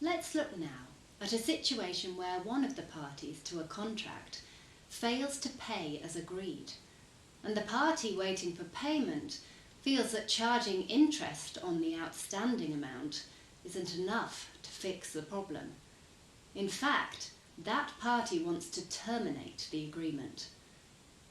Let's look now at a situation where one of the parties to a contract fails to pay as agreed, and the party waiting for payment feels that charging interest on the outstanding amount isn't enough to fix the problem. In fact, that party wants to terminate the agreement.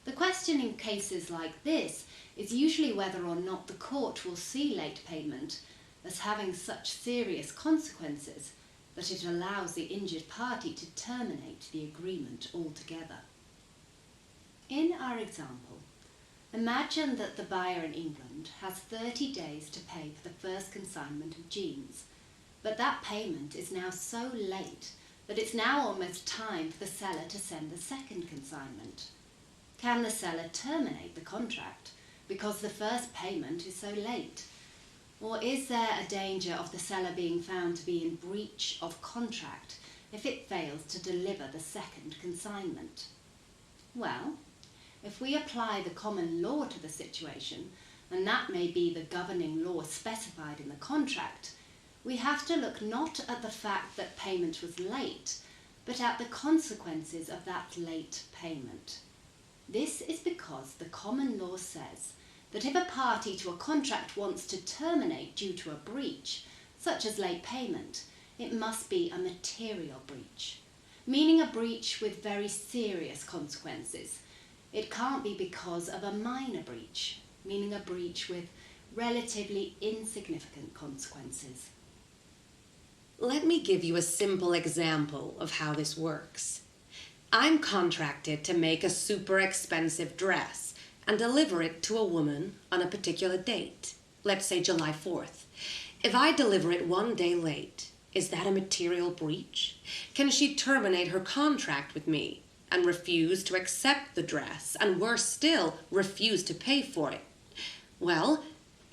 The question in cases like this is usually whether or not the court will see late payment as having such serious consequences that it allows the injured party to terminate the agreement altogether. In our example, imagine that the buyer in England has 30 days to pay for the first consignment of jeans, but that payment is now so late that it's now almost time for the seller to send the second consignment. Can the seller terminate the contract because the first payment is so late? Or is there a danger of the seller being found to be in breach of contract if it fails to deliver the second consignment? Well, if we apply the common law to the situation, and that may be the governing law specified in the contract, we have to look not at the fact that payment was late, but at the consequences of that late payment. This is because the common law says that if a party to a contract wants to terminate due to a breach, such as late payment, it must be a material breach, meaning a breach with very serious consequences. It can't be because of a minor breach, meaning a breach with relatively insignificant consequences. Let me give you a simple example of how this works. I'm contracted to make a super expensive dress and deliver it to a woman on a particular date, let's say July 4th. If I deliver it one day late, is that a material breach? Can she terminate her contract with me and refuse to accept the dress, and worse still, refuse to pay for it? Well,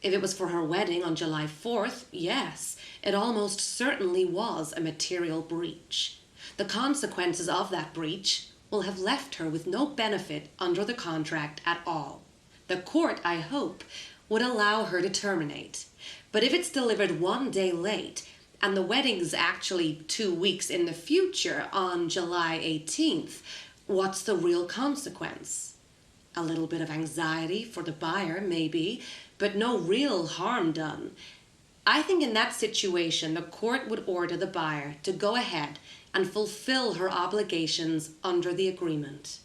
if it was for her wedding on July 4th, yes, it almost certainly was a material breach. The consequences of that breach will have left her with no benefit under the contract at all. The court, I hope, would allow her to terminate. But if it's delivered one day late, and the wedding's actually 2 weeks in the future on July 18th, what's the real consequence? A little bit of anxiety for the buyer, maybe, but no real harm done. I think in that situation, the court would order the buyer to go ahead and fulfill her obligations under the agreement.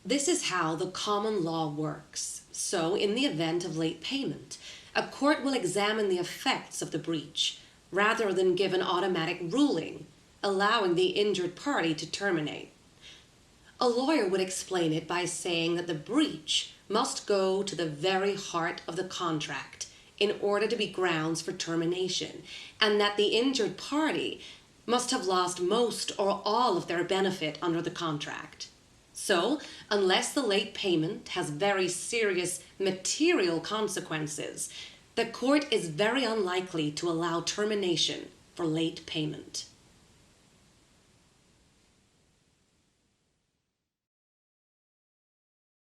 This is how the common law works. So, in the event of late payment, a court will examine the effects of the breach rather than give an automatic ruling, allowing the injured party to terminate. A lawyer would explain it by saying that the breach must go to the very heart of the contract in order to be grounds for termination, and that the injured party must have lost most or all of their benefit under the contract. So, unless the late payment has very serious material consequences, the court is very unlikely to allow termination for late payment.